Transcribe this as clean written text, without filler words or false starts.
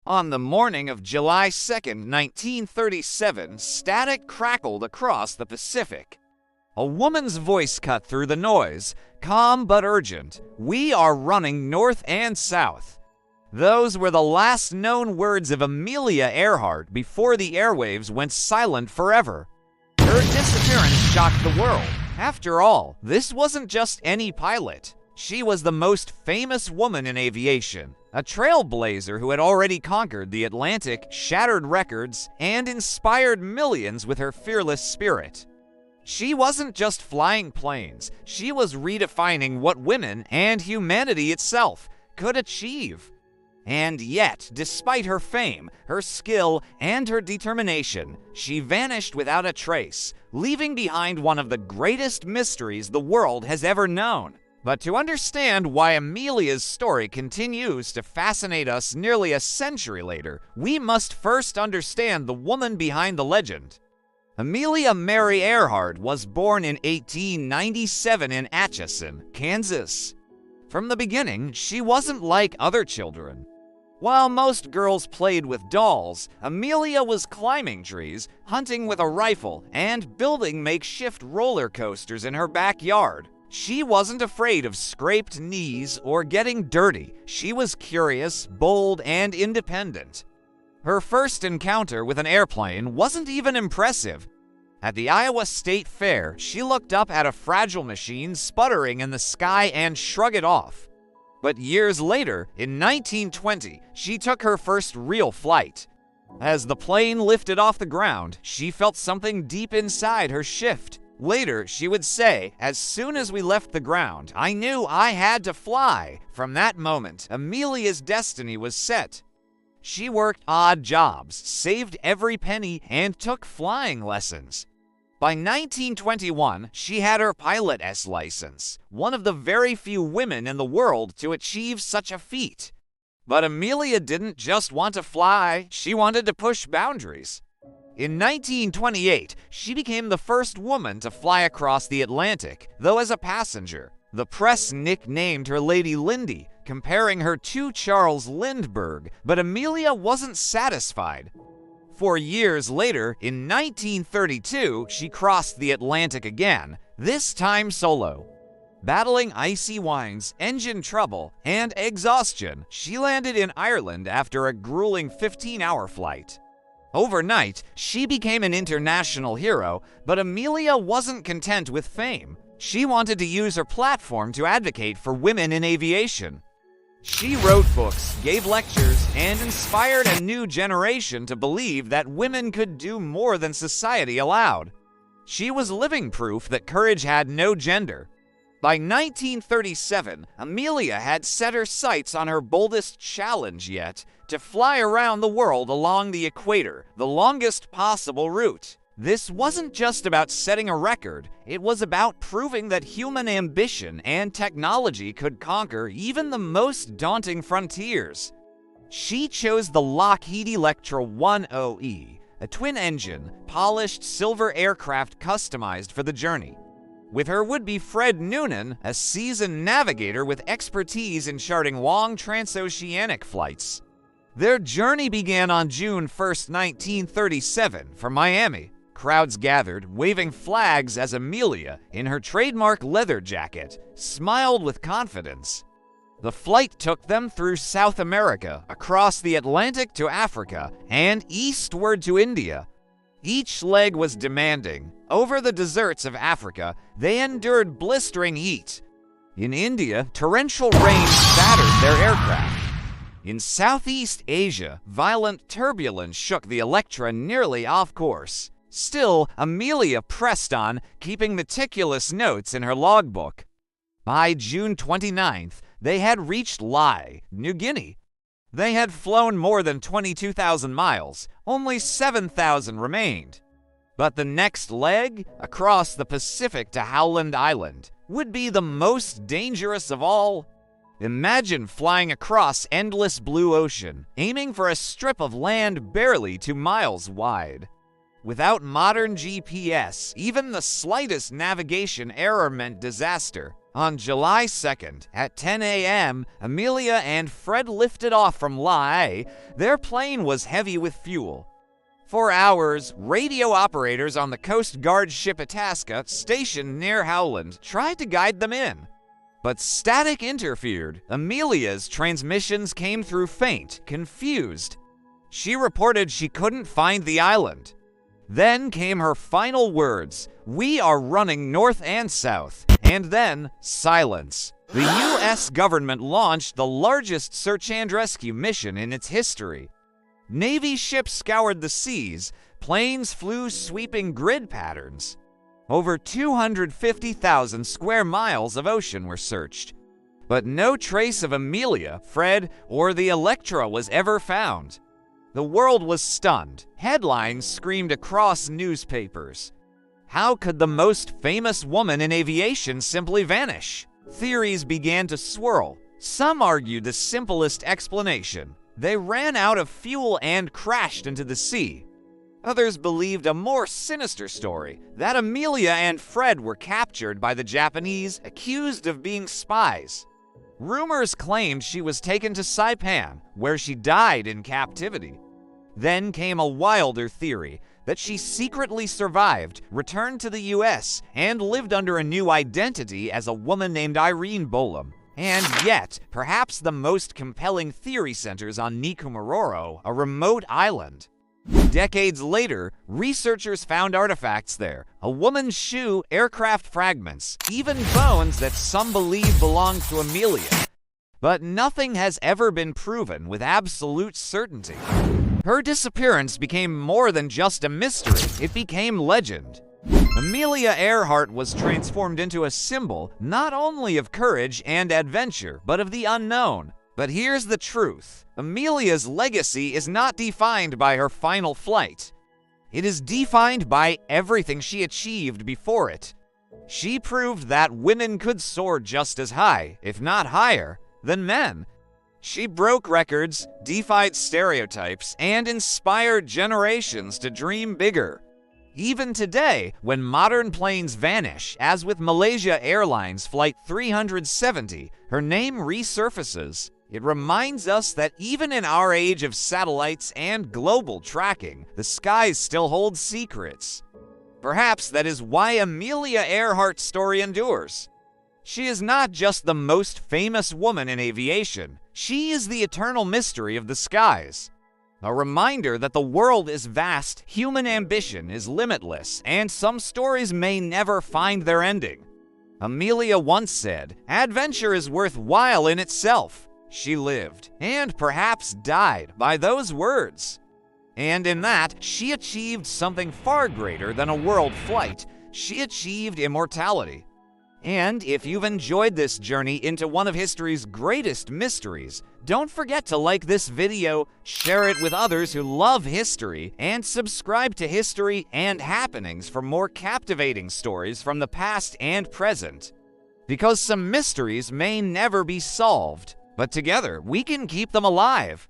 On the morning of July 2nd, 1937, static crackled across the Pacific. A woman's voice cut through the noise, calm but urgent. "We are running north and south." Those were the last known words of Amelia Earhart before the airwaves went silent forever. Her disappearance shocked the world. After all, this wasn't just any pilot. She was the most famous woman in aviation, a trailblazer who had already conquered the Atlantic, shattered records, and inspired millions with her fearless spirit. She wasn't just flying planes, she was redefining what women and humanity itself could achieve. And yet, despite her fame, her skill, and her determination, she vanished without a trace, leaving behind one of the greatest mysteries the world has ever known. But to understand why Amelia's story continues to fascinate us nearly a century later, we must first understand the woman behind the legend. Amelia Mary Earhart was born in 1897 in Atchison, Kansas. From the beginning, she wasn't like other children. While most girls played with dolls, Amelia was climbing trees, hunting with a rifle, and building makeshift roller coasters in her backyard. She wasn't afraid of scraped knees or getting dirty. She was curious, bold, and independent. Her first encounter with an airplane wasn't even impressive. At the Iowa State Fair, she looked up at a fragile machine sputtering in the sky and shrugged it off. But years later, in 1920, she took her first real flight. As the plane lifted off the ground, she felt something deep inside her shift. Later, she would say, "As soon as we left the ground, I knew I had to fly." From that moment, Amelia's destiny was set. She worked odd jobs, saved every penny, and took flying lessons. By 1921, she had her pilot's license, one of the very few women in the world to achieve such a feat. But Amelia didn't just want to fly, she wanted to push boundaries. In 1928, she became the first woman to fly across the Atlantic, though as a passenger. The press nicknamed her Lady Lindy, comparing her to Charles Lindbergh, but Amelia wasn't satisfied. 4 years later, in 1932, she crossed the Atlantic again, this time solo. Battling icy winds, engine trouble, and exhaustion, she landed in Ireland after a grueling 15-hour flight. Overnight, she became an international hero, but Amelia wasn't content with fame. She wanted to use her platform to advocate for women in aviation. She wrote books, gave lectures, and inspired a new generation to believe that women could do more than society allowed. She was living proof that courage had no gender. By 1937, Amelia had set her sights on her boldest challenge yet, to fly around the world along the equator, the longest possible route. This wasn't just about setting a record, it was about proving that human ambition and technology could conquer even the most daunting frontiers. She chose the Lockheed Electra 10E, a twin-engine, polished silver aircraft customized for the journey. With her would-be Fred Noonan, a seasoned navigator with expertise in charting long transoceanic flights. Their journey began on June 1st, 1937, from Miami. Crowds gathered, waving flags as Amelia, in her trademark leather jacket, smiled with confidence. The flight took them through South America, across the Atlantic to Africa, and eastward to India. Each leg was demanding. Over the deserts of Africa, they endured blistering heat. In India, torrential rain battered their aircraft. In Southeast Asia, violent turbulence shook the Electra nearly off course. Still, Amelia pressed on, keeping meticulous notes in her logbook. By June 29th, they had reached Lae, New Guinea. They had flown more than 22,000 miles, only 7,000 remained. But the next leg, across the Pacific to Howland Island, would be the most dangerous of all. Imagine flying across endless blue ocean, aiming for a strip of land barely 2 miles wide. Without modern GPS, even the slightest navigation error meant disaster. On July 2nd, at 10 a.m., Amelia and Fred lifted off from Lae. Their plane was heavy with fuel. For hours, radio operators on the Coast Guard ship Itasca, stationed near Howland, tried to guide them in. But static interfered. Amelia's transmissions came through faint, confused. She reported she couldn't find the island. Then came her final words, "We are running north and south." And then, silence. The U.S. government launched the largest search and rescue mission in its history. Navy ships scoured the seas, planes flew sweeping grid patterns. Over 250,000 square miles of ocean were searched. But no trace of Amelia, Fred, or the Electra was ever found. The world was stunned. Headlines screamed across newspapers. How could the most famous woman in aviation simply vanish? Theories began to swirl. Some argued the simplest explanation. They ran out of fuel and crashed into the sea. Others believed a more sinister story, that Amelia and Fred were captured by the Japanese, accused of being spies. Rumors claimed she was taken to Saipan, where she died in captivity. Then came a wilder theory, that she secretly survived, returned to the U.S., and lived under a new identity as a woman named Irene Bolam. And yet, perhaps the most compelling theory centers on Nikumaroro, a remote island. Decades later, researchers found artifacts there, a woman's shoe, aircraft fragments, even bones that some believe belonged to Amelia. But nothing has ever been proven with absolute certainty. Her disappearance became more than just a mystery, it became legend. Amelia Earhart was transformed into a symbol not only of courage and adventure, but of the unknown. But here's the truth. Amelia's legacy is not defined by her final flight. It is defined by everything she achieved before it. She proved that women could soar just as high, if not higher, than men. She broke records, defied stereotypes, and inspired generations to dream bigger. Even today, when modern planes vanish, as with Malaysia Airlines Flight 370, her name resurfaces. It reminds us that even in our age of satellites and global tracking, the skies still hold secrets. Perhaps that is why Amelia Earhart's story endures. She is not just the most famous woman in aviation, she is the eternal mystery of the skies. A reminder that the world is vast, human ambition is limitless, and some stories may never find their ending. Amelia once said, "Adventure is worthwhile in itself." She lived, and perhaps died, by those words. And in that, she achieved something far greater than a world flight. She achieved immortality. And if you've enjoyed this journey into one of history's greatest mysteries, don't forget to like this video, share it with others who love history, and subscribe to History and Happenings for more captivating stories from the past and present. Because some mysteries may never be solved, but together we can keep them alive.